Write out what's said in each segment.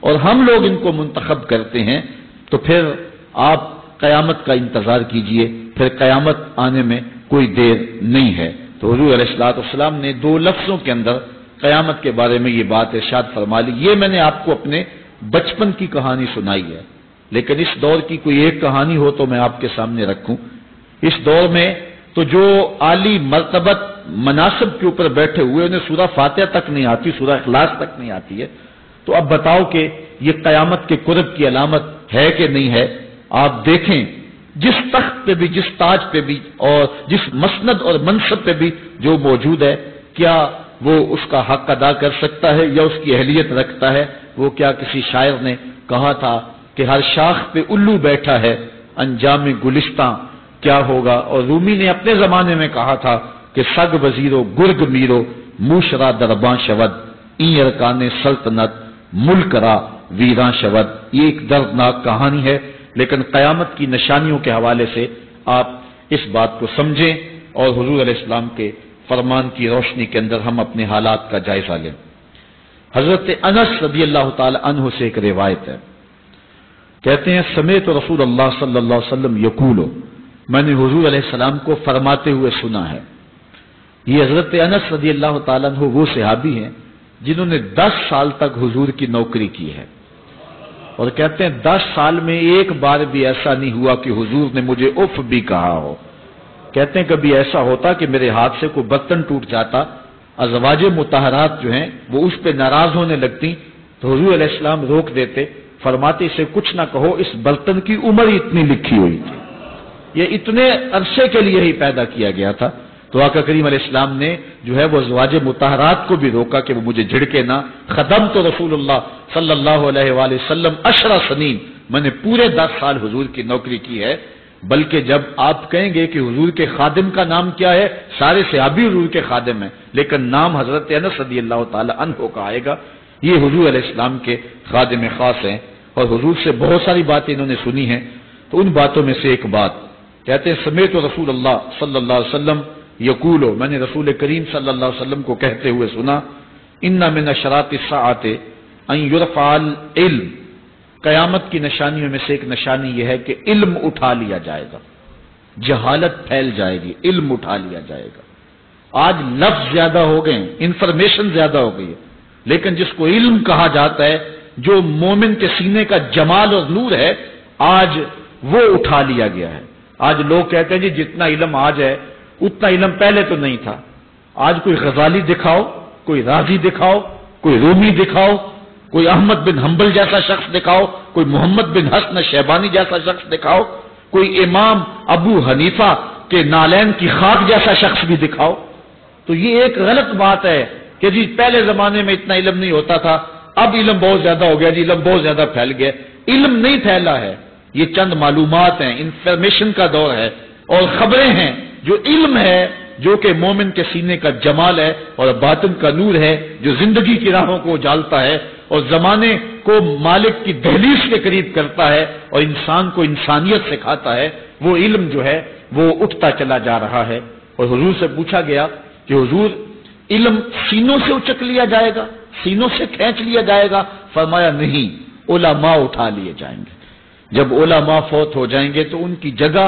اور ہم لوگ ان کو منتخب کرتے ہیں تو پھر آپ قیامت کا انتظار کیجئے، پھر قیامت آنے میں کوئی دیر نہیں ہے۔ تو حضور علیہ الصلوۃ والسلام نے 2 لفظوں کے اندر قیامت کے بارے میں یہ بات ارشاد فرما لی۔ یہ میں نے آپ کو اپنے بچپن کی کہانی سنائی ہے، لیکن اس دور کی کوئی ایک کہانی ہو تو میں آپ کے سامنے رکھوں۔ اس دور میں تو جو عالی مرتبت مناصب کے اوپر بیٹھے ہوئے انہیں سورہ فاتحہ تک نہیں آتی، سورہ اخلاص تک نہیں آتی ہے، تو اب بتاؤ کہ یہ قیامت کے قرب کی علامت ہے کہ نہیں ہے؟ آپ دیکھیں جس تخت پہ بھی، جس تاج پہ بھی اور جس مسند اور منصب پہ بھی جو موجود ہے، کیا وہ اس کا حق ادا کر سکتا ہے یا اس کی اہلیت رکھتا ہے؟ وہ کیا کسی شاعر نے کہا تھا کہ ہر شاخ پہ الو بیٹھا ہے، انجام گلستاں کیا ہوگا؟ اور رومی نے اپنے زمانے میں کہا تھا کہ سگ وزیرو گرگ میرو موشرا درباں شود این ارکان سلطنت ملک را ویراں شود۔ یہ ایک دردناک کہانی ہے، لیکن قیامت کی نشانیوں کے حوالے سے آپ اس بات کو سمجھیں اور حضور علیہ السلام کے فرمان کی روشنی کے اندر ہم اپنے حالات کا جائزہ لیں۔ حضرت انس رضی اللہ تعالی عنہ سے ایک روایت ہے، کہتے ہیں سمیت رسول اللہ صلی اللہ علیہ وسلم یقول، میں نے حضور علیہ السلام کو فرماتے ہوئے سنا ہے۔ یہ حضرت انس رضی اللہ تعالیٰ عنہ وہ صحابی ہیں جنہوں نے 10 سال تک حضور کی نوکری کی ہے، اور کہتے ہیں 10 سال میں ایک بار بھی ایسا نہیں ہوا کہ حضور نے مجھے اف بھی کہا ہو۔ کہتے ہیں کبھی ایسا ہوتا کہ میرے ہاتھ سے کوئی برتن ٹوٹ جاتا، ازواج مطہرات جو ہیں وہ اس پہ ناراض ہونے لگتی تو حضور علیہ السلام روک دیتے، فرماتے اسے کچھ نہ کہو، اس برتن کی عمر اتنی لکھی ہوئی تھی، یہ اتنے عرصے کے لیے ہی پیدا کیا گیا تھا۔ تو آقا کریم علیہ السلام نے جو ہے وہ ازواج مطہرات کو بھی روکا کہ وہ مجھے جھڑکے نہ۔ خدمت رسول اللہ صلی اللہ علیہ وآلہ وسلم 10 سنین، میں نے پورے 10 سال حضور کی نوکری کی ہے۔ بلکہ جب آپ کہیں گے کہ حضور کے خادم کا نام کیا ہے، سارے صحابی حضور کے خادم ہیں، لیکن نام حضرت انس رضی اللہ تعالی عنہ کا آئے گا۔ یہ حضور علیہ السلام کے خادم خاص ہیں اور حضور سے بہت ساری باتیں انہوں نے سنی ہیں۔ تو ان باتوں میں سے ایک بات کہتے ہیں سمیت رسول اللہ صلی اللہ علیہ وسلم یقولو، میں نے رسول کریم صلی اللہ علیہ وسلم کو کہتے ہوئے سنا، ان من اشراط الساعۃ ان یرفع العلم، قیامت کی نشانیوں میں سے ایک نشانی یہ ہے کہ علم اٹھا لیا جائے گا، جہالت پھیل جائے گی، علم اٹھا لیا جائے گا۔ آج لفظ زیادہ ہو گئے، انفارمیشن زیادہ ہو گئی ہے، لیکن جس کو علم کہا جاتا ہے، جو مومن کے سینے کا جمال اور نور ہے، آج وہ اٹھا لیا گیا ہے۔ آج لوگ کہتے ہیں جی جتنا علم آج ہے اتنا علم پہلے تو نہیں تھا۔ آج کوئی غزالی دکھاؤ، کوئی رازی دکھاؤ، کوئی رومی دکھاؤ، کوئی احمد بن حنبل جیسا شخص دکھاؤ، کوئی محمد بن حسن شیبانی جیسا شخص دکھاؤ، کوئی امام ابو حنیفہ کے نالین کی خاک جیسا شخص بھی دکھاؤ، تو یہ ایک غلط بات ہے کہ جی پہلے زمانے میں اتنا علم نہیں ہوتا تھا، اب علم بہت زیادہ ہو گیا، جی علم بہت زیادہ پھیل گیا۔ علم نہیں پھیلا ہے، یہ چند معلومات ہیں، انفارمیشن کا دور ہے، اور خبریں ہیں۔ جو علم ہے، جو کہ مومن کے سینے کا جمال ہے اور باطن کا نور ہے، جو زندگی کی راہوں کو اجالتا ہے اور زمانے کو مالک کی دہلیز کے قریب کرتا ہے اور انسان کو انسانیت سکھاتا ہے، وہ علم جو ہے وہ اٹھتا چلا جا رہا ہے۔ اور حضور سے پوچھا گیا کہ حضور علم سینوں سے اچک لیا جائے گا، سینوں سے کھینچ لیا جائے گا؟ فرمایا نہیں، علماء اٹھا لیے جائیں گے۔ جب علماء فوت ہو جائیں گے تو ان کی جگہ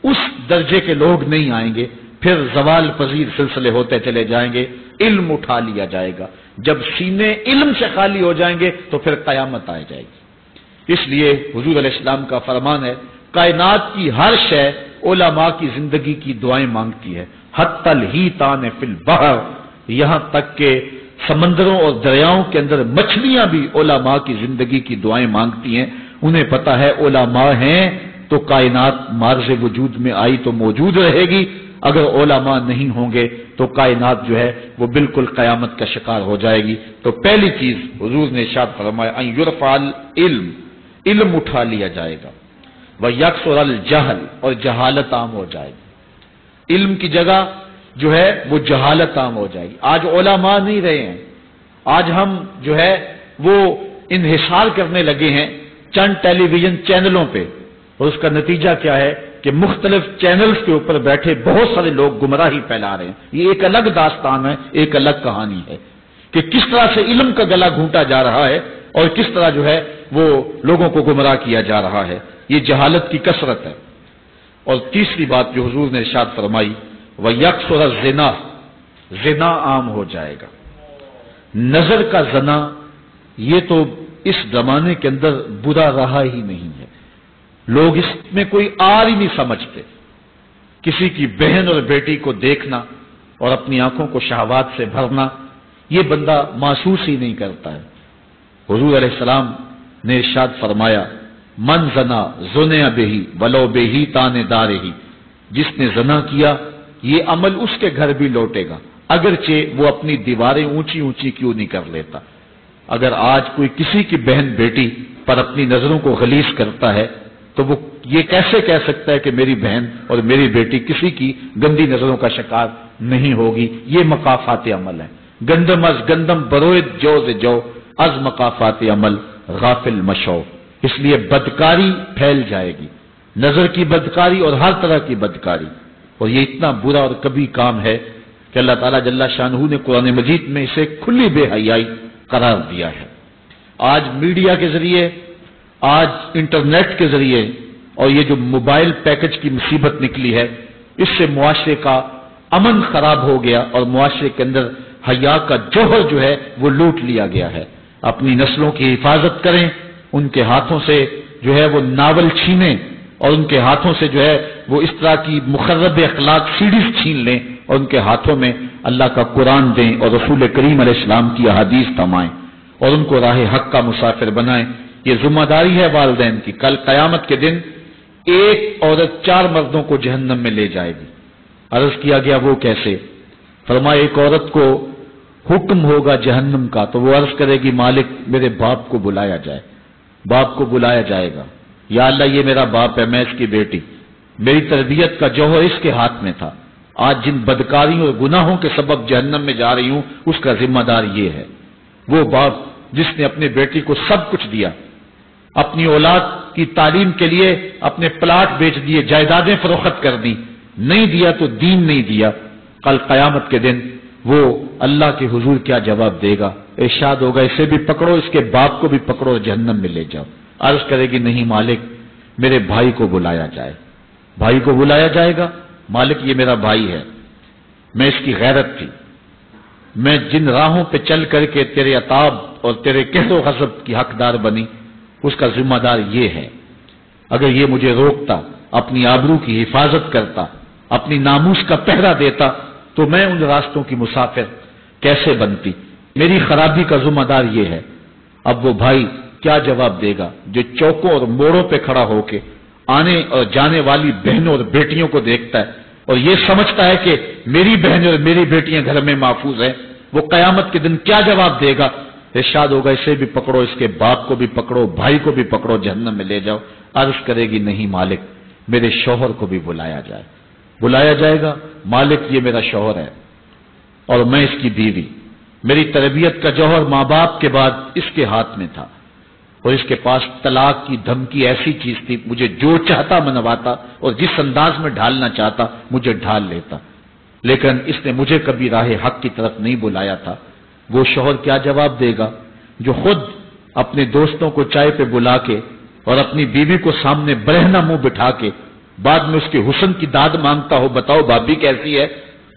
اس درجے کے لوگ نہیں آئیں گے، پھر زوال پذیر سلسلے ہوتے چلے جائیں گے، علم اٹھا لیا جائے گا۔ جب سینے علم سے خالی ہو جائیں گے تو پھر قیامت آ جائے گی۔ اس لیے حضور علیہ السلام کا فرمان ہے، کائنات کی ہر شے علماء کی زندگی کی دعائیں مانگتی ہے، حتی الحیتان فی البحر، یہاں تک کہ سمندروں اور دریاؤں کے اندر مچھلیاں بھی علماء کی زندگی کی دعائیں مانگتی ہیں۔ انہیں پتا ہے علماء ہیں تو کائنات معرض وجود میں آئی تو موجود رہے گی، اگر علماء نہیں ہوں گے تو کائنات جو ہے وہ بالکل قیامت کا شکار ہو جائے گی۔ تو پہلی چیز حضور نے ارشاد فرمایا ان یرفع العلم، علم اٹھا لیا جائے گا، ویکثر الجہل، اور جہالت عام ہو جائے گی۔ علم کی جگہ جو ہے وہ جہالت عام ہو جائے گی۔ آج علماء نہیں رہے ہیں، آج ہم جو ہے وہ انحصار کرنے لگے ہیں چند ٹیلی ویژن چینلوں پہ، اور اس کا نتیجہ کیا ہے کہ مختلف چینلز کے اوپر بیٹھے بہت سارے لوگ گمراہی پھیلا رہے ہیں۔ یہ ایک الگ داستان ہے، ایک الگ کہانی ہے کہ کس طرح سے علم کا گلا گھونٹا جا رہا ہے اور کس طرح جو ہے وہ لوگوں کو گمراہ کیا جا رہا ہے، یہ جہالت کی کثرت ہے۔ اور تیسری بات جو حضور نے ارشاد فرمائی، وَيَكْثُرَ الزِّنَا، زنا عام ہو جائے گا۔ نظر کا زنا یہ تو اس زمانے کے اندر برا رہا ہی نہیں ہے، لوگ اس میں کوئی آر ہی نہیں سمجھتے۔ کسی کی بہن اور بیٹی کو دیکھنا اور اپنی آنکھوں کو شہوات سے بھرنا، یہ بندہ محسوس ہی نہیں کرتا ہے۔ حضور علیہ السلام نے ارشاد فرمایا، من زنا زنیا بہی ولو بہی تان دارہی، جس نے زنا کیا یہ عمل اس کے گھر بھی لوٹے گا، اگرچہ وہ اپنی دیواریں اونچی اونچی کیوں نہیں کر لیتا۔ اگر آج کوئی کسی کی بہن بیٹی پر اپنی نظروں کو غلیظ کرتا ہے تو وہ یہ کیسے کہہ سکتا ہے کہ میری بہن اور میری بیٹی کسی کی گندی نظروں کا شکار نہیں ہوگی؟ یہ مقافات عمل ہے۔ گندم از گندم بروئے جو سے جو، از مقافات عمل غافل مشو۔ اس لیے بدکاری پھیل جائے گی، نظر کی بدکاری اور ہر طرح کی بدکاری، اور یہ اتنا برا اور کبھی کام ہے کہ اللہ تعالیٰ جل شانہ نے قرآن مجید میں اسے کھلی بے حیائی قرار دیا ہے۔ آج میڈیا کے ذریعے، آج انٹرنیٹ کے ذریعے، اور یہ جو موبائل پیکج کی مصیبت نکلی ہے، اس سے معاشرے کا امن خراب ہو گیا اور معاشرے کے اندر حیا کا جوہر جو ہے وہ لوٹ لیا گیا ہے۔ اپنی نسلوں کی حفاظت کریں، ان کے ہاتھوں سے جو ہے وہ ناول چھینیں، اور ان کے ہاتھوں سے جو ہے وہ اس طرح کی مخرب اخلاق سیڈیز چھین لیں، اور ان کے ہاتھوں میں اللہ کا قرآن دیں اور رسول کریم علیہ السلام کی احادیث تھمائیں اور ان کو راہ حق کا مسافر بنائیں۔ یہ ذمہ داری ہے والدین کی۔ کل قیامت کے دن ایک عورت 4 مردوں کو جہنم میں لے جائے گی۔ عرض کیا گیا وہ کیسے؟ فرمایا ایک عورت کو حکم ہوگا جہنم کا تو وہ عرض کرے گی مالک میرے باپ کو بلایا جائے، باپ کو بلایا جائے گا، یا اللہ یہ میرا باپ ہے، میں اس کی بیٹی، میری تربیت کا جوہر اس کے ہاتھ میں تھا، آج جن بدکاریوں اور گناہوں کے سبب جہنم میں جا رہی ہوں اس کا ذمہ دار یہ ہے۔ وہ باپ جس نے اپنے بیٹی کو سب کچھ دیا، اپنی اولاد کی تعلیم کے لیے اپنے پلاٹ بیچ دیے، جائیدادیں فروخت کر دی، نہیں دیا تو دین نہیں دیا، کل قیامت کے دن وہ اللہ کے حضور کیا جواب دے گا؟ ارشاد ہوگا اسے بھی پکڑو، اس کے باپ کو بھی پکڑو اور جہنم میں لے جاؤ۔ عرض کرے گی نہیں مالک میرے بھائی کو بلایا جائے، بھائی کو بلایا جائے گا، مالک یہ میرا بھائی ہے، میں اس کی غیرت تھی، میں جن راہوں پہ چل کر کے تیرے عتاب اور تیرے قہر و غضب کی حقدار بنی اس کا ذمہ دار یہ ہے، اگر یہ مجھے روکتا، اپنی آبرو کی حفاظت کرتا، اپنی ناموس کا پہرا دیتا تو میں ان راستوں کی مسافر کیسے بنتی؟ میری خرابی کا ذمہ دار یہ ہے۔ اب وہ بھائی کیا جواب دے گا جو چوکوں اور موڑوں پہ کھڑا ہو کے آنے اور جانے والی بہنوں اور بیٹیوں کو دیکھتا ہے اور یہ سمجھتا ہے کہ میری بہنیں اور میری بیٹیاں گھر میں محفوظ ہیں؟ وہ قیامت کے دن کیا جواب دے گا؟ ارشاد ہوگا اسے بھی پکڑو، اس کے باپ کو بھی پکڑو، بھائی کو بھی پکڑو، جہنم میں لے جاؤ۔ عرض کرے گی نہیں مالک میرے شوہر کو بھی بلایا جائے، بلایا جائے گا، مالک یہ میرا شوہر ہے اور میں اس کی بیوی، میری تربیت کا جوہر ماں باپ کے بعد اس کے ہاتھ میں تھا اور اس کے پاس طلاق کی دھمکی ایسی چیز تھی، مجھے جو چاہتا منواتا اور جس انداز میں ڈھالنا چاہتا مجھے ڈھال لیتا، لیکن اس نے مجھے کبھی راہ حق کی طرف نہیں بلایا تھا۔ وہ شوہر کیا جواب دے گا جو خود اپنے دوستوں کو چائے پہ بلا کے اور اپنی بیوی کو سامنے برہنہ منہ بٹھا کے بعد میں اس کے حسن کی داد مانگتا ہو، بتاؤ بھابی کیسی ہے؟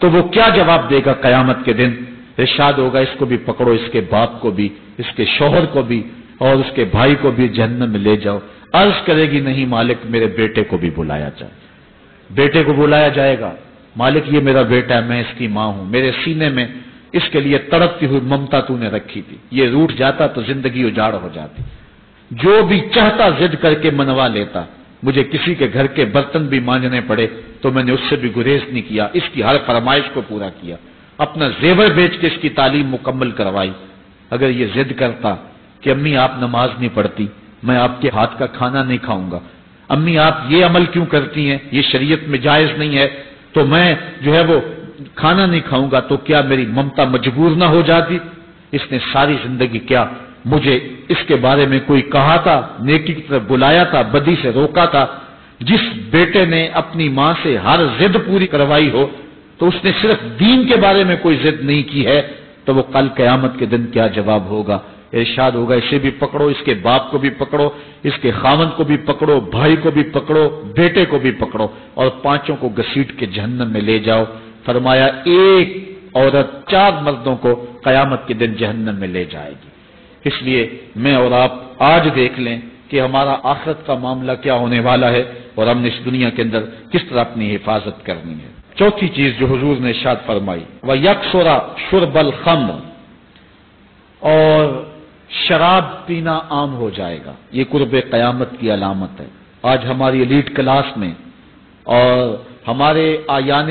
تو وہ کیا جواب دے گا قیامت کے دن؟ ارشاد ہوگا اس کو بھی پکڑو، اس کے باپ کو بھی، اس کے شوہر کو بھی اور اس کے بھائی کو بھی جہنم میں لے جاؤ۔ عرض کرے گی نہیں مالک میرے بیٹے کو بھی بلایا جائے، بیٹے کو بلایا جائے گا، مالک یہ میرا بیٹا ہے، میں اس کی ماں ہوں، میرے سینے میں اس کے لیے تڑپتی ہوئی ممتا تو نے رکھی تھی، یہ روٹ جاتا تو زندگی اجاڑ ہو جاتی، جو بھی چاہتا ضد کر کے منوا لیتا، مجھے کسی کے گھر کے برتن بھی مانجنے پڑے تو میں نے اس سے بھی گریز نہیں کیا، اس کی ہر فرمائش کو پورا کیا، اپنا زیور بیچ کے اس کی تعلیم مکمل کروائی۔ اگر یہ ضد کرتا کہ امی آپ نماز نہیں پڑھتی، میں آپ کے ہاتھ کا کھانا نہیں کھاؤں گا، امی آپ یہ عمل کیوں کرتی ہیں، یہ شریعت میں جائز نہیں ہے، تو میں جو ہے وہ کھانا نہیں کھاؤں گا، تو کیا میری ممتا مجبور نہ ہو جاتی؟ اس نے ساری زندگی کیا مجھے اس کے بارے میں کوئی کہا تھا، نیکی کی طرف بلایا تھا، بدی سے روکا تھا؟ جس بیٹے نے اپنی ماں سے ہر ضد پوری کروائی ہو تو اس نے صرف دین کے بارے میں کوئی ضد نہیں کی ہے، تو وہ کل قیامت کے دن کیا جواب ہوگا؟ ارشاد ہوگا اسے بھی پکڑو، اس کے باپ کو بھی پکڑو، اس کے خاوند کو بھی پکڑو، بھائی کو بھی پکڑو، بیٹے کو بھی پکڑو اور پانچوں کو گھسیٹ کے جہنم میں لے جاؤ۔ فرمایا ایک عورت 4 مردوں کو قیامت کے دن جہنم میں لے جائے گی۔ اس لیے میں اور آپ آج دیکھ لیں کہ ہمارا آخرت کا معاملہ کیا ہونے والا ہے اور ہم نے اس دنیا کے اندر کس طرح اپنی حفاظت کرنی ہے۔ چوتھی چیز جو حضور نے ارشاد فرمائی وَيَكْثُرَ شُرْبَ الْخَمْرِ، اور شراب پینا عام ہو جائے گا، یہ قرب قیامت کی علامت ہے۔ آج ہماری ایلیٹ کلاس میں اور ہمارے آیان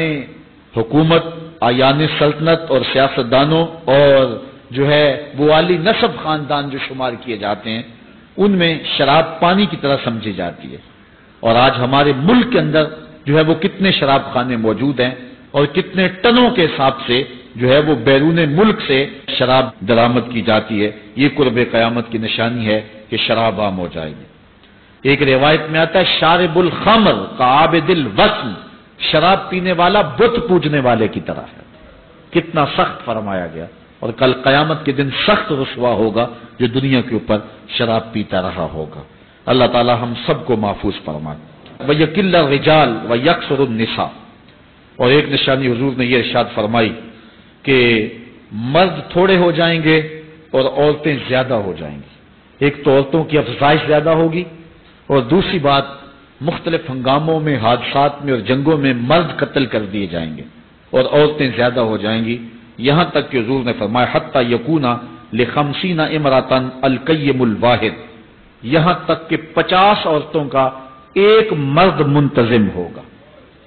حکومت، آیان سلطنت اور سیاستدانوں اور جو ہے وہ والی نسب خاندان جو شمار کیے جاتے ہیں، ان میں شراب پانی کی طرح سمجھی جاتی ہے۔ اور آج ہمارے ملک کے اندر جو ہے وہ کتنے شراب خانے موجود ہیں اور کتنے ٹنوں کے حساب سے جو ہے وہ بیرون ملک سے شراب درآمد کی جاتی ہے۔ یہ قرب قیامت کی نشانی ہے کہ شراب عام ہو جائے گی۔ ایک روایت میں آتا ہے شارب الخمر کعابد الوثن، شراب پینے والا بت پوجنے والے کی طرح ہے۔ کتنا سخت فرمایا گیا، اور کل قیامت کے دن سخت رسوا ہوگا جو دنیا کے اوپر شراب پیتا رہا ہوگا۔ اللہ تعالی ہم سب کو محفوظ فرمائے۔ وَيَقِلَّ الرِّجَالُ وَيَكْثُرُ النِّسَاءُ، اور ایک نشانی حضور نے یہ ارشاد فرمائی کہ مرد تھوڑے ہو جائیں گے اور عورتیں زیادہ ہو جائیں گی۔ ایک تو عورتوں کی افزائش زیادہ ہوگی، اور دوسری بات مختلف ہنگاموں میں، حادثات میں اور جنگوں میں مرد قتل کر دیے جائیں گے اور عورتیں زیادہ ہو جائیں گی، یہاں تک کہ حضور نے فرمایا حتی یکون ل50 امرأۃ القیم الواحد، یہاں تک کہ 50 عورتوں کا ایک مرد منتظم ہوگا۔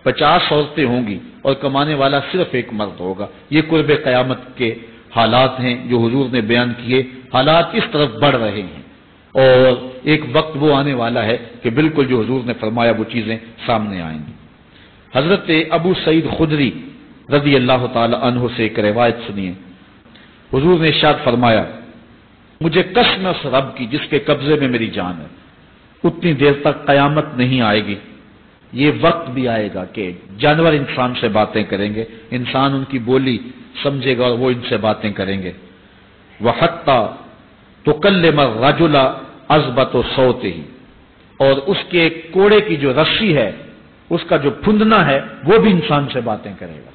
50 عورتیں ہوں گی اور کمانے والا صرف ایک مرد ہوگا۔ یہ قرب قیامت کے حالات ہیں جو حضور نے بیان کیے، حالات اس طرف بڑھ رہے ہیں، اور ایک وقت وہ آنے والا ہے کہ بالکل جو حضور نے فرمایا وہ چیزیں سامنے آئیں گی۔ حضرت ابو سعید خدری رضی اللہ تعالی عنہ سے ایک روایت سنیے۔ حضور نے ارشاد فرمایا مجھے قسم اس رب کی جس کے قبضے میں میری جان ہے، اتنی دیر تک قیامت نہیں آئے گی، یہ وقت بھی آئے گا کہ جانور انسان سے باتیں کریں گے، انسان ان کی بولی سمجھے گا اور وہ ان سے باتیں کریں گے۔ وَحَتَّى تُكَلِّمَ الرَّجُلَ عَزْبَةُ صَوْتِهِ، اور اس کے کوڑے کی جو رسی ہے، اس کا جو پھندنا ہے، وہ بھی انسان سے باتیں کرے گا۔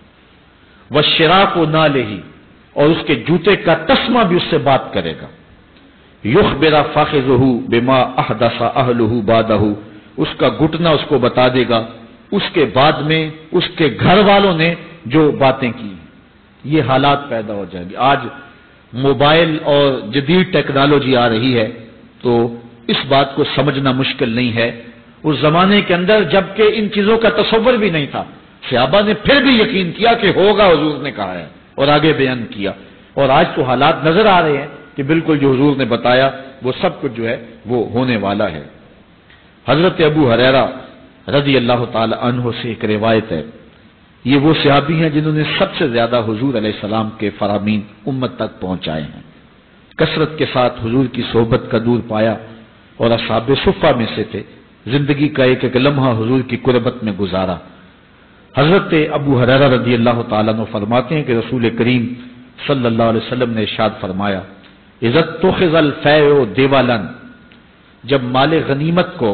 وَالشِّرَاقُ نَالِهِ، اور اس کے جوتے کا تسمہ بھی اس سے بات کرے گا۔ يُخْبِرَ فَخِذُهُ بِمَا أَحْدَثَ أَهْلُهُ بَعْدَهُ، اس کا گھٹنا اس کو بتا دے گا اس کے بعد میں اس کے گھر والوں نے جو باتیں کی۔ یہ حالات پیدا ہو جائیں گے۔ آج موبائل اور جدید ٹیکنالوجی آ رہی ہے تو اس بات کو سمجھنا مشکل نہیں ہے۔ اس زمانے کے اندر جبکہ ان چیزوں کا تصور بھی نہیں تھا، صحابہ نے پھر بھی یقین کیا کہ ہوگا، حضور نے کہا ہے اور آگے بیان کیا، اور آج تو حالات نظر آ رہے ہیں کہ بالکل جو حضور نے بتایا وہ سب کچھ جو ہے وہ ہونے والا ہے۔ حضرت ابو ہریرہ رضی اللہ تعالی عنہ سے ایک روایت ہے، یہ وہ صحابی ہیں جنہوں نے سب سے زیادہ حضور علیہ السلام کے فرامین امت تک پہنچائے ہیں، کثرت کے ساتھ حضور کی صحبت کا دور پایا اور اصحاب صفہ میں سے تھے، زندگی کا ایک ایک لمحہ حضور کی قربت میں گزارا۔ حضرت ابو ہریرہ رضی اللہ تعالیٰ عنہ فرماتے ہیں کہ رسول کریم صلی اللہ علیہ وسلم نے ارشاد فرمایا اذا اتخذ الفیء دیوالا، جب مال غنیمت کو،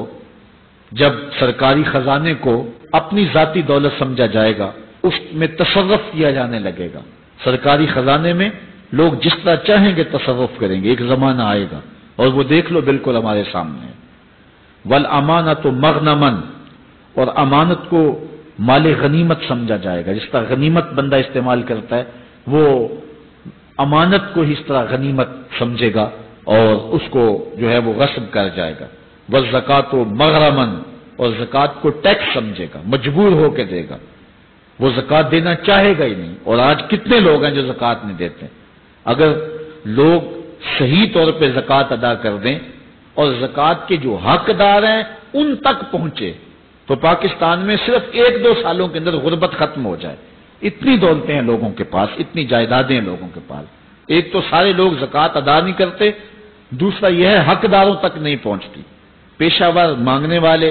جب سرکاری خزانے کو اپنی ذاتی دولت سمجھا جائے گا، اس میں تصرف کیا جانے لگے گا۔ سرکاری خزانے میں لوگ جس طرح چاہیں گے تصرف کریں گے، ایک زمانہ آئے گا اور وہ دیکھ لو بالکل ہمارے سامنے۔ والامانۃ مغنما، اور امانت کو مال غنیمت سمجھا جائے گا، جس طرح غنیمت بندہ استعمال کرتا ہے وہ امانت کو ہی اس طرح غنیمت سمجھے گا اور اس کو جو ہے وہ غصب کر جائے گا۔ والزکات مغرما، اور زکات کو ٹیکس سمجھے گا، مجبور ہو کے دے گا، وہ زکات دینا چاہے گا ہی نہیں۔ اور آج کتنے لوگ ہیں جو زکات نہیں دیتے؟ اگر لوگ صحیح طور پہ زکات ادا کر دیں اور زکات کے جو حقدار ہیں ان تک پہنچے تو پاکستان میں صرف 1-2 سالوں کے اندر غربت ختم ہو جائے۔ اتنی دولتیں ہیں لوگوں کے پاس، اتنی جائیدادیں ہیں لوگوں کے پاس۔ ایک تو سارے لوگ زکات ادا نہیں کرتے، دوسرا یہ ہے حقداروں تک نہیں پہنچتی۔ پیشہ ور مانگنے والے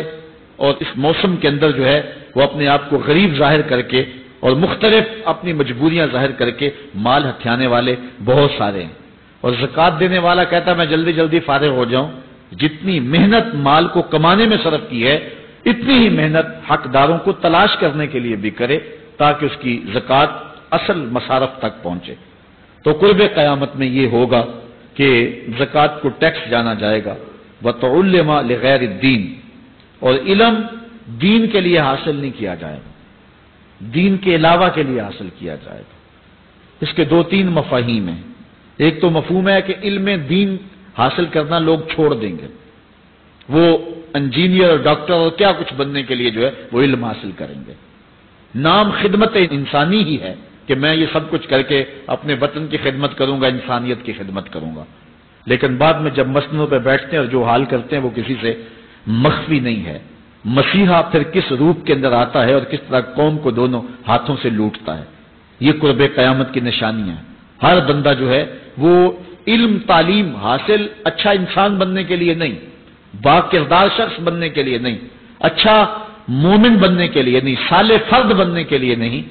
اور اس موسم کے اندر جو ہے وہ اپنے آپ کو غریب ظاہر کر کے اور مختلف اپنی مجبوریاں ظاہر کر کے مال ہتھیانے والے بہت سارے ہیں، اور زکات دینے والا کہتا ہے میں جلدی جلدی فارغ ہو جاؤں، جتنی محنت مال کو کمانے میں صرف کی ہے اتنی ہی محنت حقداروں کو تلاش کرنے کے لیے بھی کرے تاکہ اس کی زکات اصل مصارف تک پہنچے۔ تو قرب قیامت میں یہ ہوگا کہ زکات کو ٹیکس جانا جائے گا، وَتُعُلِّمَ لِغَيْرِ الدِّينِ، اور علم دین کے لیے حاصل نہیں کیا جائے گا، دین کے علاوہ کے لیے حاصل کیا جائے گا۔ اس کے دو تین مفاہیم ہیں۔ ایک تو مفہوم ہے کہ علم دین حاصل کرنا لوگ چھوڑ دیں گے، وہ انجینئر اور ڈاکٹر اور کیا کچھ بننے کے لیے جو ہے وہ علم حاصل کریں گے۔ نام خدمت انسانی ہی ہے کہ میں یہ سب کچھ کر کے اپنے وطن کی خدمت کروں گا، انسانیت کی خدمت کروں گا، لیکن بعد میں جب مسندوں پہ بیٹھتے ہیں اور جو حال کرتے ہیں وہ کسی سے مخفی نہیں ہے۔ مسیحا پھر کس روپ کے اندر آتا ہے اور کس طرح قوم کو دونوں ہاتھوں سے لوٹتا ہے، یہ قرب قیامت کی نشانیاں ہیں۔ ہر بندہ جو ہے وہ علم تعلیم حاصل اچھا انسان بننے کے لیے نہیں، با کردار شخص بننے کے لیے نہیں، اچھا مومن بننے کے لیے نہیں، صالح فرد بننے کے لیے نہیں،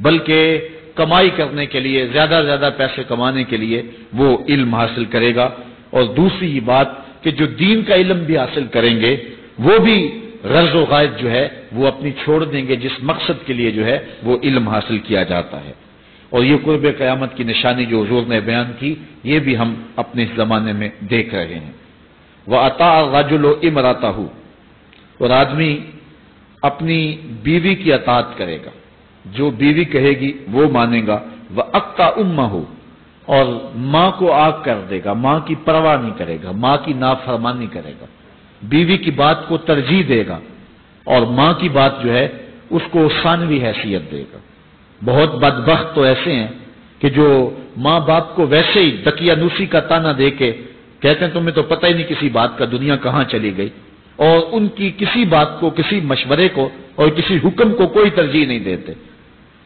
بلکہ کمائی کرنے کے لیے، زیادہ سے زیادہ پیسے کمانے کے لیے وہ علم حاصل کرے گا۔ اور دوسری یہ بات کہ جو دین کا علم بھی حاصل کریں گے وہ بھی غرض و غائب جو ہے وہ اپنی چھوڑ دیں گے جس مقصد کے لیے جو ہے وہ علم حاصل کیا جاتا ہے۔ اور یہ قرب قیامت کی نشانی جو حضور نے بیان کی یہ بھی ہم اپنے اس زمانے میں دیکھ رہے ہیں۔ وَأَطَاعَ الرَّجُلُ امْرَأَتَهُ، اور آدمی اپنی بیوی کی اطاعت کرے گا، جو بیوی کہے گی وہ مانے گا۔ وَأَقْطَعَ أُمَّهُ، اور ماں کو آگ کر دے گا، ماں کی پرواہ نہیں کرے گا، ماں کی نافرمانی کرے گا، بیوی کی بات کو ترجیح دے گا اور ماں کی بات جو ہے اس کو ثانوی حیثیت دے گا۔ بہت بدبخت تو ایسے ہیں کہ جو ماں باپ کو ویسے ہی دقیانوسی کا تانا دے کے کہتے ہیں تمہیں تو پتہ ہی نہیں کسی بات کا، دنیا کہاں چلی گئی، اور ان کی کسی بات کو، کسی مشورے کو اور کسی حکم کو کوئی ترجیح نہیں دیتے۔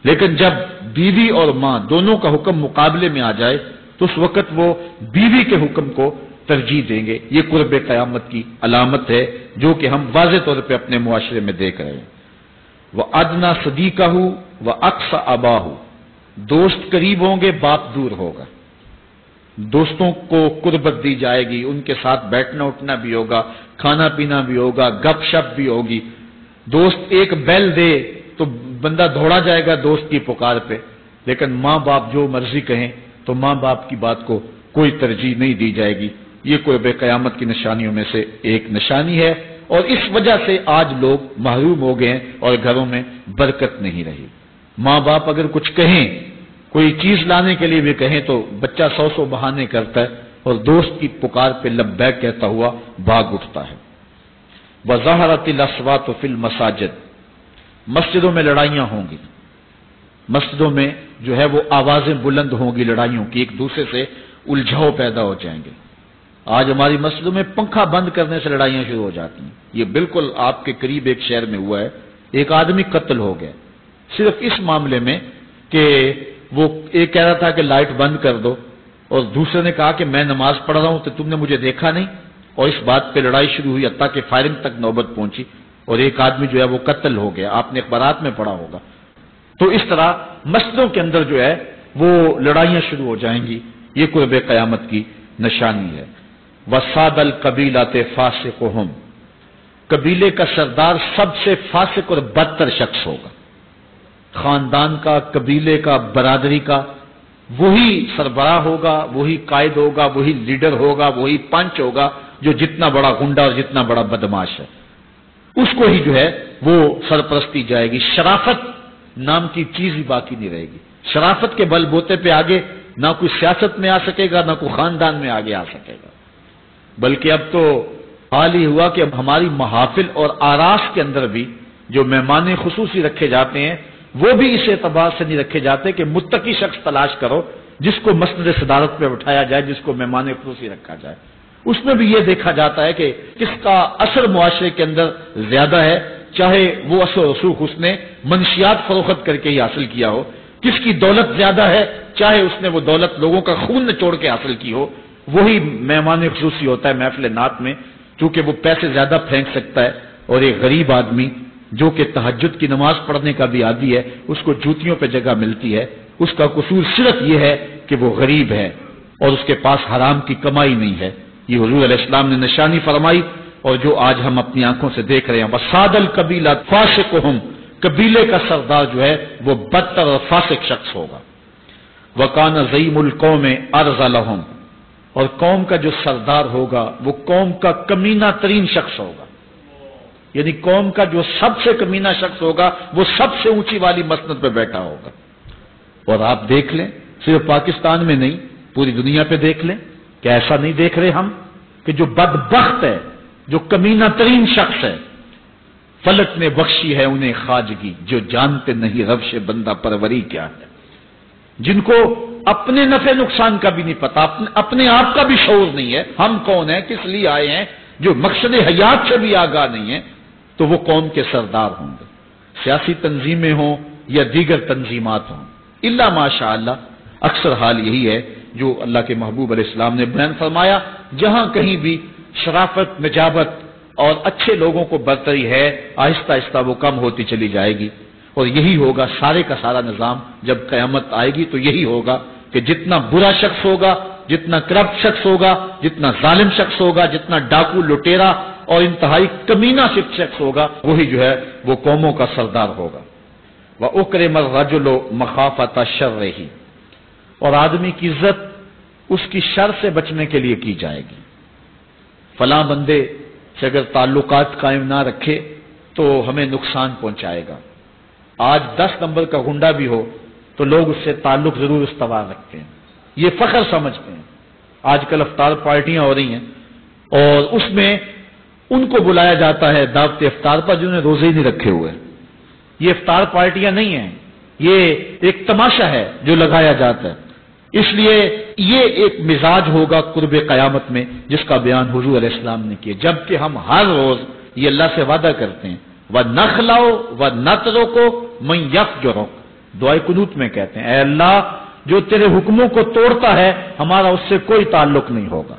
لیکن جب بیوی اور ماں دونوں کا حکم مقابلے میں آ جائے تو اس وقت وہ بیوی کے حکم کو ترجیح دیں گے۔ یہ قرب قیامت کی علامت ہے جو کہ ہم واضح طور پہ اپنے معاشرے میں دیکھ رہے ہیں۔ وَأَدْنَىٰ صَدِيقَهُ وَأَقْصَىٰ أَبَاهُ، دوست قریب ہوں گے، باپ دور ہوگا۔ دوستوں کو قربت دی جائے گی، ان کے ساتھ بیٹھنا اٹھنا بھی ہوگا، کھانا پینا بھی ہوگا، گپ شپ بھی ہوگی۔ دوست ایک بیل دے تو بندہ دوڑا جائے گا دوست کی پکار پہ، لیکن ماں باپ جو مرضی کہیں تو ماں باپ کی بات کو کوئی ترجیح نہیں دی جائے گی۔ یہ قرب قیامت کی نشانیوں میں سے ایک نشانی ہے، اور اس وجہ سے آج لوگ محروم ہو گئے ہیں اور گھروں میں برکت نہیں رہی۔ ماں باپ اگر کچھ کہیں، کوئی چیز لانے کے لیے بھی کہیں تو بچہ سو بہانے کرتا ہے اور دوست کی پکار پہ لبیک کہتا ہوا بھاگ اٹھتا ہے۔ وَظَهَرَتِ الْأَصْوَاتُ فِي الْمَسَاجِدِ، مسجدوں میں لڑائیاں ہوں گی، مسجدوں میں جو ہے وہ آوازیں بلند ہوں گی لڑائیوں کی، ایک دوسرے سے الجھاؤ پیدا ہو جائیں گے۔ آج ہماری مسجدوں میں پنکھا بند کرنے سے لڑائیاں شروع ہو جاتی ہیں۔ یہ بالکل آپ کے قریب ایک شہر میں ہوا ہے، ایک آدمی قتل ہو گیا صرف اس معاملے میں کہ وہ ایک کہہ رہا تھا کہ لائٹ بند کر دو اور دوسرے نے کہا کہ میں نماز پڑھ رہا ہوں تو تم نے مجھے دیکھا نہیں، اور اس بات پہ لڑائی شروع ہوئی حتیٰ کہ فائرنگ تک نوبت پہنچی اور ایک آدمی جو ہے وہ قتل ہو گیا۔ آپ نے اخبارات میں پڑھا ہوگا۔ تو اس طرح مسجدوں کے اندر جو ہے وہ لڑائیاں شروع ہو جائیں گی، یہ قرب قیامت کی نشانی ہے۔ وَصَادَ الْقَبِيلَةِ فَاسِقُهُمْ، قبیلے کا سردار سب سے فاسق اور بدتر شخص ہوگا۔ خاندان کا، قبیلے کا، برادری کا وہی سربراہ ہوگا، وہی قائد ہوگا، وہی لیڈر ہوگا، وہی پنچ ہوگا جو جتنا بڑا گنڈا اور جتنا بڑا بدماش ہے اس کو ہی جو ہے وہ سرپرستی جائے گی۔ شرافت نام کی چیز ہی باقی نہیں رہے گی۔ شرافت کے بل بوتے پہ آگے نہ کوئی سیاست میں آ سکے گا، نہ کوئی خاندان میں آگے آ سکے گا، بلکہ اب تو حال ہی ہوا کہ اب ہماری محافل اور آراس کے اندر بھی جو مہمان خصوصی رکھے جاتے ہیں وہ بھی اس اعتبار سے نہیں رکھے جاتے کہ متقی شخص تلاش کرو جس کو مسند صدارت پہ اٹھایا جائے، جس کو مہمان خصوصی رکھا جائے۔ اس میں بھی یہ دیکھا جاتا ہے کہ کس کا اثر معاشرے کے اندر زیادہ ہے، چاہے وہ اثر رسوخ اس نے منشیات فروخت کر کے ہی حاصل کیا ہو، کس کی دولت زیادہ ہے، چاہے اس نے وہ دولت لوگوں کا خون نچوڑ کے حاصل کی ہو، وہی مہمان خصوصی ہوتا ہے محفل نعت میں، چونکہ وہ پیسے زیادہ پھینک سکتا ہے۔ اور ایک غریب آدمی جو کہ تہجد کی نماز پڑھنے کا بھی عادی ہے، اس کو جوتیوں پہ جگہ ملتی ہے، اس کا قصور صرف یہ ہے کہ وہ غریب ہے، اور اس کے پاس حرام کی کمائی نہیں ہے. یہ حضور علیہ السلام نے نشانی فرمائی اور جو آج ہم اپنی آنکھوں سے دیکھ رہے ہیں. وَصَادَ الْقَبِيلَةُ فَاسِقُهُمْ، قبیلے کا سردار جو ہے وہ بدتر اور فاسق شخص ہوگا. وَكَانَ زَعِيمُ الْقَوْمِ أَرْذَلَهُمْ، اور قوم کا جو سردار ہوگا وہ قوم کا کمینہ ترین شخص ہوگا. یعنی قوم کا جو سب سے کمینہ شخص ہوگا وہ سب سے اونچی والی مسند پہ بیٹھا ہوگا. اور آپ دیکھ لیں، صرف پاکستان میں نہیں پوری دنیا پہ دیکھ لیں کہ ایسا نہیں دیکھ رہے ہم کہ جو بدبخت ہے، جو کمینہ ترین شخص ہے، فلک نے بخشی ہے انہیں خواجگی، جو جانتے نہیں روش بندہ پروری کیا ہے. جن کو اپنے نفع نقصان کا بھی نہیں پتا، اپنے آپ کا بھی شعور نہیں ہے، ہم کون ہیں، کس لیے آئے ہیں، جو مقصد حیات سے بھی آگاہ نہیں ہے، تو وہ قوم کے سردار ہوں گے. سیاسی تنظیمیں ہوں یا دیگر تنظیمات ہوں، الا ماشاء اللہ اکثر حال یہی ہے جو اللہ کے محبوب علیہ السلام نے بیان فرمایا. جہاں کہیں بھی شرافت، نجابت اور اچھے لوگوں کو برتری ہے، آہستہ آہستہ وہ کم ہوتی چلی جائے گی. اور یہی ہوگا سارے کا سارا نظام جب قیامت آئے گی تو یہی ہوگا کہ جتنا برا شخص ہوگا، جتنا کرپٹ شخص ہوگا، جتنا ظالم شخص ہوگا، جتنا ڈاکو لٹیرا اور انتہائی کمینہ شخص ہوگا، وہی جو ہے وہ قوموں کا سردار ہوگا. وَأُكْرِمَ الرَّجُلُ مَخَافَةَ شَرِّهِ، اور آدمی کی عزت اس کی شر سے بچنے کے لیے کی جائے گی. فلاں بندے سے اگر تعلقات قائم نہ رکھے تو ہمیں نقصان پہنچائے گا. آج 10 نمبر کا گنڈا بھی ہو تو لوگ اس سے تعلق ضرور استوار رکھتے ہیں، یہ فخر سمجھتے ہیں. آج کل افطار پارٹیاں ہو رہی ہیں اور اس میں ان کو بلایا جاتا ہے دعوت افطار پر جنہوں نے روزے ہی نہیں رکھے ہوئے. یہ افطار پارٹیاں نہیں ہیں، یہ ایک تماشا ہے جو لگایا جاتا ہے. اس لیے یہ ایک مزاج ہوگا قرب قیامت میں جس کا بیان حضور علیہ السلام نے کیا. جبکہ ہم ہر روز یہ اللہ سے وعدہ کرتے ہیں وَنَخْلَوْ وَنَتْرُكُ مَن يَفْجُرُكَ، دعائے قنوت میں کہتے ہیں اے اللہ جو تیرے حکموں کو توڑتا ہے ہمارا اس سے کوئی تعلق نہیں ہوگا.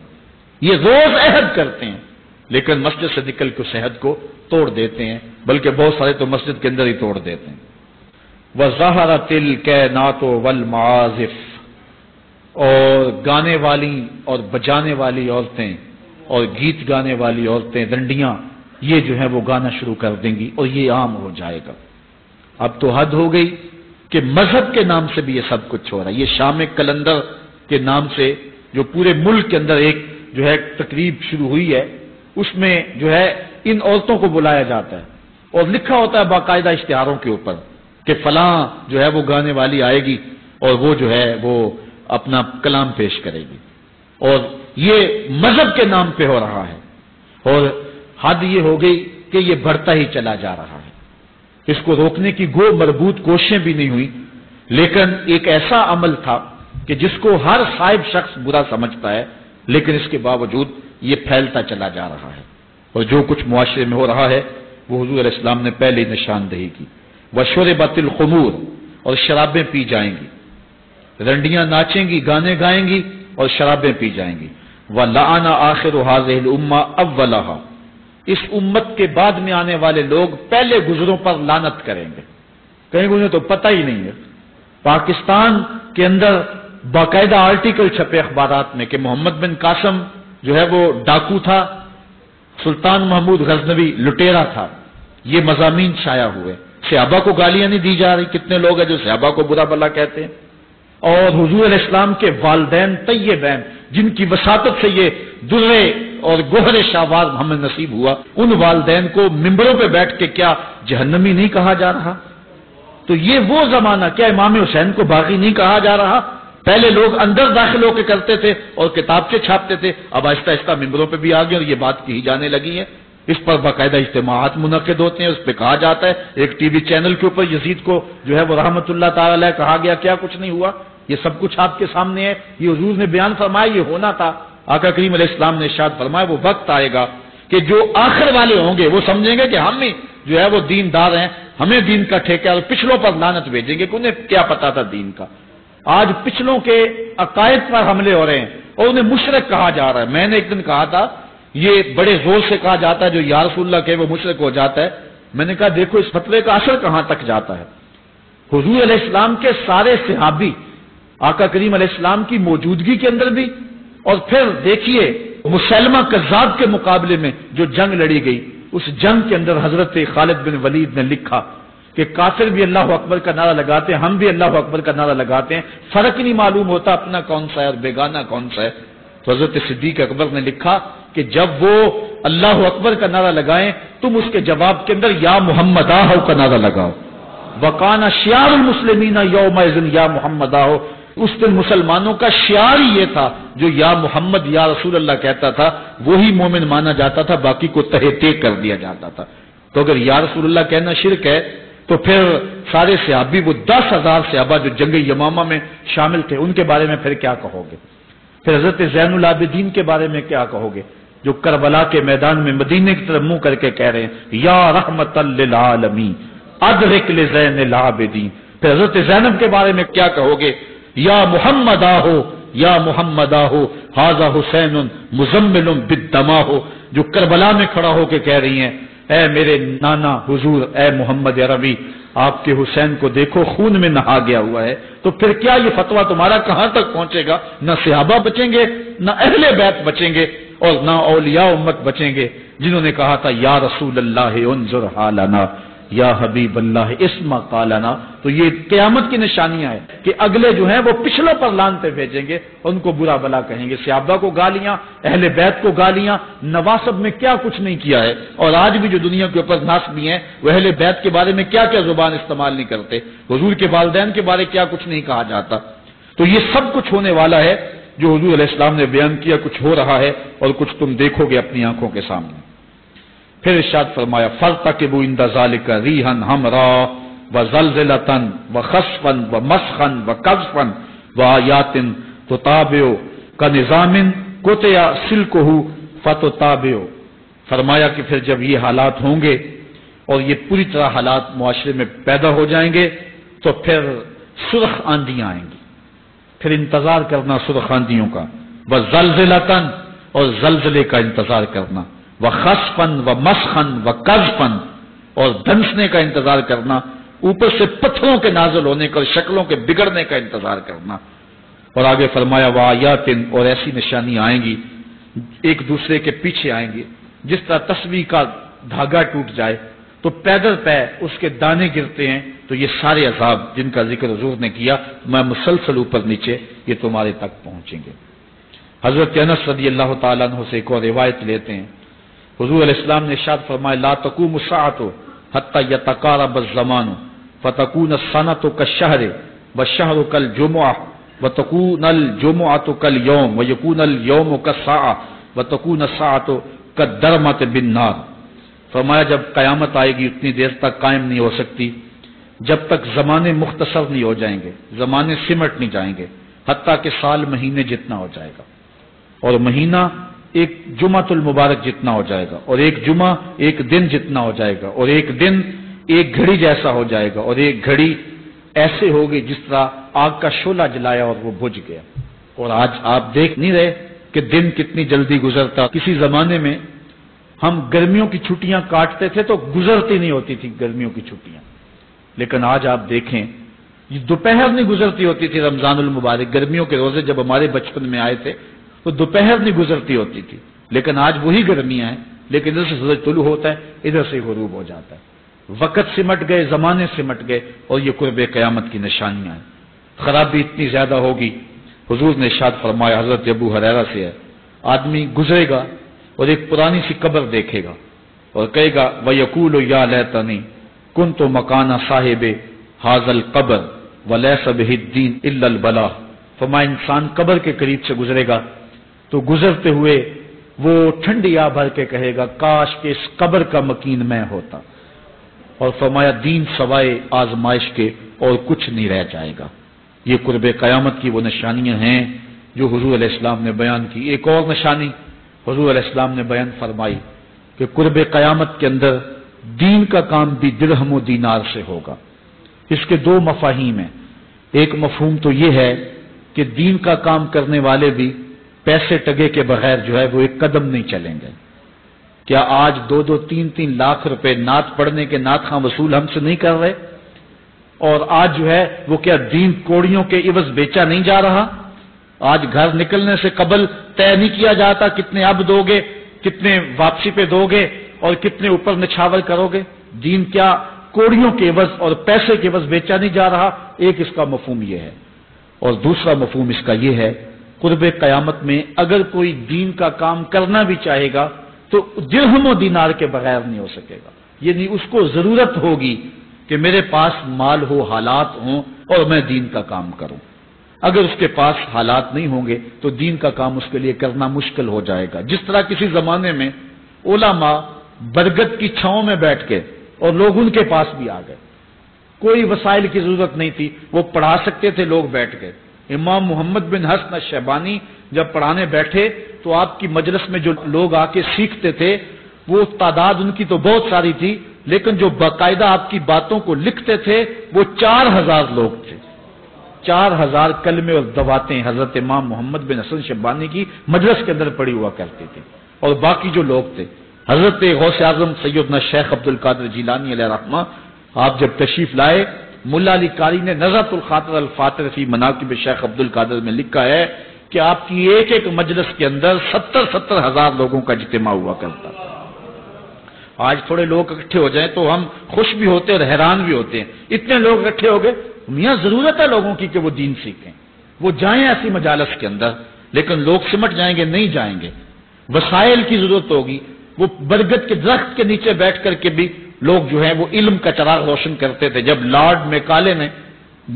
یہ روز عہد کرتے ہیں لیکن مسجد سے نکل کے اس عہد کو توڑ دیتے ہیں، بلکہ بہت سارے تو مسجد کے اندر ہی توڑ دیتے ہیں. وَظَهَرَتِ الْكَيْنَاتُ وَالْمَعَازِفُ، اور گانے والی اور بجانے والی عورتیں اور گیت گانے والی عورتیں، رنڈیاں، یہ جو ہے وہ گانا شروع کر دیں گی اور یہ عام ہو جائے گا. اب تو حد ہو گئی کہ مذہب کے نام سے بھی یہ سب کچھ ہو رہا ہے. یہ شام کلندر کے نام سے جو پورے ملک کے اندر ایک جو ہے تقریب شروع ہوئی ہے، اس میں جو ہے ان عورتوں کو بلایا جاتا ہے اور لکھا ہوتا ہے باقاعدہ اشتہاروں کے اوپر کہ فلاں جو ہے وہ گانے والی آئے گی اور وہ جو ہے وہ اپنا کلام پیش کرے گی. اور یہ مذہب کے نام پہ ہو رہا ہے اور حد یہ ہو گئی کہ یہ بڑھتا ہی چلا جا رہا ہے. اس کو روکنے کی گو مربوط کوششیں بھی نہیں ہوئی، لیکن ایک ایسا عمل تھا کہ جس کو ہر صاحب شخص برا سمجھتا ہے، لیکن اس کے باوجود یہ پھیلتا چلا جا رہا ہے. اور جو کچھ معاشرے میں ہو رہا ہے وہ حضور علیہ السلام نے پہلے نشاندہی کی. وَشُرِبَتِ الْخُمُورُ، اور شرابیں پی جائیں گی، رنڈیاں ناچیں گی، گانے گائیں گی اور شرابیں پی جائیں گی. وَلَعَنَ آخِرُ هَذِهِ الْأُمَّةِ أَوَّلَهَا، اس امت کے بعد میں آنے والے لوگ پہلے گزروں پر لعنت کریں گے. کہیں انہیں تو پتہ ہی نہیں ہے. پاکستان کے اندر باقاعدہ آرٹیکل چھپے اخبارات میں کہ محمد بن قاسم جو ہے وہ ڈاکو تھا، سلطان محمود غزنوی لٹیرا تھا. یہ مضامین شائع ہوئے. صحابہ کو گالیاں نہیں دی جا رہی. کتنے لوگ ہیں جو صحابہ کو برا بھلا کہتے ہیں. اور حضور علیہ السلام کے والدین طیبین جن کی وساطت سے یہ درے اور گوہر شاہوار ہمیں نصیب ہوا، ان والدین کو ممبروں پہ بیٹھ کے کیا جہنمی نہیں کہا جا رہا؟ تو یہ وہ زمانہ، کیا امام حسین کو باغی نہیں کہا جا رہا؟ پہلے لوگ اندر داخل ہو کے کرتے تھے اور کتابچے چھاپتے تھے، اب آہستہ آہستہ ممبروں پہ بھی آ گئے اور یہ بات کہی جانے لگی ہے. اس پر باقاعدہ اجتماعات منعقد ہوتے ہیں، اس پہ کہا جاتا ہے. ایک ٹی وی چینل کے اوپر یزید کو جو ہے وہ رحمت اللہ تعالی علیہ کہا گیا، کیا کچھ نہیں ہوا. یہ سب کچھ آپ کے سامنے ہے. یہ حضور نے بیان فرمایا یہ ہونا تھا. آقا کریم علیہ السلام نے ارشاد فرمایا وہ وقت آئے گا کہ جو آخر والے ہوں گے وہ سمجھیں گے کہ ہم ہی جو ہے وہ دیندار ہیں، ہمیں دین کا ٹھیکہ، اور پچھلوں پر لعنت بھیجیں گے کہ انہیں کیا پتا تھا دین کا. آج پچھلوں کے عقائد پر حملے ہو رہے ہیں اور انہیں مشرک کہا جا رہا ہے. میں نے ایک دن کہا تھا یہ بڑے زور سے کہا جاتا ہے جو یا رسول اللہ کہ وہ مشرک ہو جاتا ہے. میں نے کہا دیکھو اس فتوے کا اثر کہاں تک جاتا ہے. حضور علیہ السلام کے سارے صحابی آقا کریم علیہ السلام کی موجودگی کے اندر بھی، اور پھر دیکھیے مسلمہ کذاب کے مقابلے میں جو جنگ لڑی گئی، اس جنگ کے اندر حضرت خالد بن ولید نے لکھا کہ کافر بھی اللہ اکبر کا نعرہ لگاتے ہیں، ہم بھی اللہ اکبر کا نعرہ لگاتے ہیں، فرق نہیں معلوم ہوتا اپنا کون سا ہے اور بیگانہ کون سا ہے۔ تو حضرت صدیق اکبر نے لکھا کہ جب وہ اللہ اکبر کا نعرہ لگائیں تم اس کے جواب کے اندر یا محمد آہو کا نعرہ لگاؤ۔ وَقَانَ شِعَارُ الْمُسْلِمِينَ يَوْمَئِذٍ یا محمد آہو، اس دن مسلمانوں کا شعار ہی یہ تھا، جو یا محمد یا رسول اللہ کہتا تھا وہی مومن مانا جاتا تھا، باقی کو تہہ ٹیک کر دیا جاتا تھا۔ تو اگر یا رسول اللہ کہنا شرک ہے تو پھر سارے صحابی، وہ 10,000 صحابہ جو جنگ یمامہ میں شامل تھے، ان کے بارے میں پھر کیا کہو گے؟ پھر حضرت زین العابدین کے بارے میں کیا کہو گے، جو کربلا کے میدان میں مدینے کی طرف منہ کر کے کہہ رہے ہیں یا رحمت للعالمین ادرک لزین العابدین۔ پھر حضرت زینب کے بارے میں کیا کہو گے، یا محمد آہو یا محمد آہو ھذا حسین مزمل بالدماء، جو کربلا میں کھڑا ہو کے کہہ رہی ہیں اے میرے نانا حضور، اے محمد عربی، آپ کے حسین کو دیکھو خون میں نہا گیا ہوا ہے۔ تو پھر کیا یہ فتویٰ تمہارا کہاں تک پہنچے گا؟ نہ صحابہ بچیں گے، نہ اہل بیت بچیں گے، اور نہ اولیاء امت بچیں گے، جنہوں نے کہا تھا یا رسول اللہ انظر حالنا یا حبیب اللہ اسمع قالنا۔ تو یہ قیامت کی نشانیاں ہیں کہ اگلے جو ہیں وہ پچھلوں پر لعنتیں بھیجیں گے، ان کو برا بلا کہیں گے، صحابہ کو گالیاں، اہل بیت کو گالیاں، نواسب میں کیا کچھ نہیں کیا ہے، اور آج بھی جو دنیا کے اوپر ناسبی ہیں وہ اہل بیت کے بارے میں کیا کیا زبان استعمال نہیں کرتے، حضور کے والدین کے بارے کیا کچھ نہیں کہا جاتا۔ تو یہ سب کچھ ہونے والا ہے جو حضور علیہ السلام نے بیان کیا، کچھ ہو رہا ہے اور کچھ تم دیکھو گے اپنی آنکھوں کے سامنے۔ پھر ارشاد فرمایا فَارْتَقِبُوا عِنْدَ ذَلِكَ رِيحًا حَمْرَاءَ وَزَلْزَلَةً وَخَسْفًا وَمَسْخًا وَقَذْفًا وَآيَاتٍ تُتَابِعُ كَنِظَامٍ قُطِعَ سِلْكُهُ فَتُتَابِعُ۔ فرمایا کہ پھر جب یہ حالات ہوں گے اور یہ پوری طرح حالات معاشرے میں پیدا ہو جائیں گے تو پھر سرخ آندیاں آئیں گی، پھر انتظار کرنا سرخ آندیوں کا، وَزَلْزَلَةً اور زلزلے کا انتظار کرنا، وَخَسْفًا وَمَسْخًا وَقَذْفًا اور دھنسنے کا انتظار کرنا، اوپر سے پتھروں کے نازل ہونے کا اور شکلوں کے بگڑنے کا انتظار کرنا۔ اور آگے فرمایا وَآيَاتٍ اور ایسی نشانیاں آئیں گی ایک دوسرے کے پیچھے آئیں گی، جس طرح تسبیح کا دھاگا ٹوٹ جائے تو پیدل پہ اس کے دانے گرتے ہیں، تو یہ سارے عذاب جن کا ذکر حضور نے کیا میں مسلسل اوپر نیچے یہ تمہارے تک پہنچیں گے۔ حضرت انس رضی اللہ تعالیٰ عنہ سے ایک اور روایت لیتے ہیں، حضور علیہ السلام نے ارشاد فرمایا لا تقوم الساعۃ حتی یتقارب الزمان فتکون السنۃ کالشہر والشہر کالجمعہ وتکون الجمعۃ کالیوم ویکون اليوم کالساعۃ وتکون الساعۃ کالدرمۃ بالنار۔ فرمایا جب قیامت آئے گی اتنی دیر تک قائم نہیں ہو سکتی جب تک زمانے مختصر نہیں ہو جائیں گے، زمانے سمٹ نہیں جائیں گے، حتیٰ کہ سال مہینے جتنا ہو جائے گا، اور مہینہ ایک جمعۃ المبارک جتنا ہو جائے گا، اور ایک جمعہ ایک دن جتنا ہو جائے گا، اور ایک دن ایک گھڑی جیسا ہو جائے گا، اور ایک گھڑی ایسے ہوگی جس طرح آگ کا شعلہ جلایا اور وہ بجھ گیا۔ اور آج آپ دیکھ نہیں رہے کہ دن کتنی جلدی گزرتا۔ کسی زمانے میں ہم گرمیوں کی چھٹیاں کاٹتے تھے تو گزرتی نہیں ہوتی تھی گرمیوں کی چھٹیاں، لیکن آج آپ دیکھیں یہ دوپہر نہیں گزرتی ہوتی تھی رمضان المبارک، گرمیوں کے روزے جب ہمارے بچپن میں آئے تھے تو دوپہر نہیں گزرتی ہوتی تھی، لیکن آج وہی گرمیاں ہیں، لیکن ادھر سے سورج طلوع ہوتا ہے ادھر سے غروب ہو جاتا ہے، وقت سمٹ گئے، زمانے سمٹ گئے، اور یہ قرب قیامت کی نشانیاں ہیں۔ خرابی اتنی زیادہ ہوگی، حضور نے ارشاد فرمایا حضرت ابو ہریرہ سے ہے، آدمی گزرے گا اور ایک پرانی سی قبر دیکھے گا اور کہے گا وَيَقُولُ يَا لَيْتَنِي كُنتُ مَكَانَ صَاحِبِ هَذَا الْقَبْرِ وَلَيْسَ بِهِ الدِّينُ إِلَّا الْبَلَاغُ۔ فرمایا انسان قبر کے قریب سے گزرے گا تو گزرتے ہوئے وہ ٹھنڈی آہ بھر کے کہے گا کاش کہ اس قبر کا مکین میں ہوتا، اور فرمایا دین سوائے آزمائش کے اور کچھ نہیں رہ جائے گا۔ یہ قرب قیامت کی وہ نشانیاں ہیں جو حضور علیہ السلام نے بیان کی۔ ایک اور نشانی حضور علیہ السلام نے بیان فرمائی کہ قرب قیامت کے اندر دین کا کام بھی درہم و دینار سے ہوگا۔ اس کے دو مفاہیم ہیں، ایک مفہوم تو یہ ہے کہ دین کا کام کرنے والے بھی پیسے ٹگے کے بغیر جو ہے وہ ایک قدم نہیں چلیں گے۔ کیا آج 2-2, 3-3 لاکھ روپے نعت پڑھنے کے نعت خواں وصول ہم سے نہیں کر رہے؟ اور آج جو ہے وہ کیا دین کوڑیوں کے عوض بیچا نہیں جا رہا؟ آج گھر نکلنے سے قبل طے نہیں کیا جاتا کتنے اب دو گے، کتنے واپسی پہ دو گے اور کتنے اوپر نچھاور کرو گے؟ دین کیا کوڑیوں کے عوض اور پیسے کے عوض بیچا نہیں جا رہا؟ ایک اس کا مفہوم یہ ہے، اور دوسرا مفہوم اس کا یہ ہے، قرب قیامت میں اگر کوئی دین کا کام کرنا بھی چاہے گا تو درہم و دینار کے بغیر نہیں ہو سکے گا، یعنی اس کو ضرورت ہوگی کہ میرے پاس مال ہو، حالات ہوں اور میں دین کا کام کروں۔ اگر اس کے پاس حالات نہیں ہوں گے تو دین کا کام اس کے لیے کرنا مشکل ہو جائے گا۔ جس طرح کسی زمانے میں علماء برگد کی چھاؤں میں بیٹھ کے اور لوگ ان کے پاس بھی آ گئے، کوئی وسائل کی ضرورت نہیں تھی، وہ پڑھا سکتے تھے، لوگ بیٹھ گئے۔ امام محمد بن حسن الشیبانی جب پڑھانے بیٹھے تو آپ کی مجلس میں جو لوگ آ کے سیکھتے تھے وہ تعداد ان کی تو بہت ساری تھی، لیکن جو باقاعدہ آپ کی باتوں کو لکھتے تھے وہ 4000 لوگ تھے۔ 4000 کلمے اور دواتیں حضرت امام محمد بن حسن شیبانی کی مجلس کے اندر پڑی ہوا کرتے تھے، اور باقی جو لوگ تھے حضرت غوث اعظم سیدنا شیخ عبد القادر جیلانی علیہ رحمہ، آپ جب تشریف لائے، ملا علی قاری نے نظرۃ الخاطر الفاتر فی مناقب شیخ عبد القادر میں لکھا ہے کہ آپ کی ایک ایک مجلس کے اندر 70 ہزار لوگوں کا اجتماع ہوا کرتا تھا۔ آج تھوڑے لوگ اکٹھے ہو جائیں تو ہم خوش بھی ہوتے اور حیران بھی ہوتے ہیں، اتنے لوگ اکٹھے ہو گئے۔ میاں ضرورت ہے لوگوں کی کہ وہ دین سیکھیں، وہ جائیں ایسی مجالس کے اندر، لیکن لوگ سمٹ جائیں گے، نہیں جائیں گے۔ وسائل کی ضرورت ہوگی، وہ برگد کے درخت کے نیچے بیٹھ کر کے بھی لوگ جو ہیں وہ علم کا چراغ روشن کرتے تھے۔ جب لارڈ میکالے نے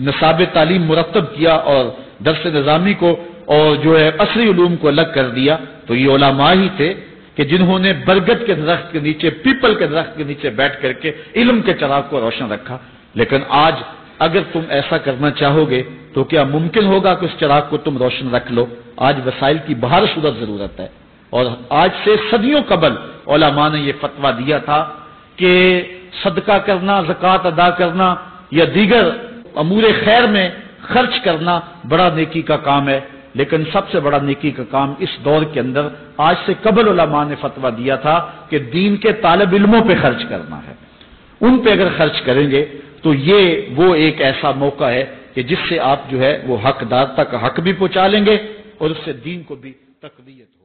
نصاب تعلیم مرتب کیا اور درس نظامی کو اور جو ہے عصری علوم کو الگ کر دیا، تو یہ علماء ہی تھے کہ جنہوں نے برگد کے درخت کے نیچے، پیپل کے درخت کے نیچے بیٹھ کر کے علم کے چراغ کو روشن رکھا۔ لیکن آج اگر تم ایسا کرنا چاہو گے تو کیا ممکن ہوگا کہ اس چراغ کو تم روشن رکھ لو؟ آج وسائل کی بہر صورت ضرورت ہے، اور آج سے صدیوں قبل علماء نے یہ فتویٰ دیا تھا کہ صدقہ کرنا، زکوٰۃ ادا کرنا یا دیگر امور خیر میں خرچ کرنا بڑا نیکی کا کام ہے، لیکن سب سے بڑا نیکی کا کام اس دور کے اندر آج سے قبل علماء نے فتویٰ دیا تھا کہ دین کے طالب علموں پہ خرچ کرنا ہے۔ ان پہ اگر خرچ کریں گے تو یہ وہ ایک ایسا موقع ہے کہ جس سے آپ جو ہے وہ حقدار تک حق بھی پہنچا لیں گے اور اس سے دین کو بھی تقویت ہو۔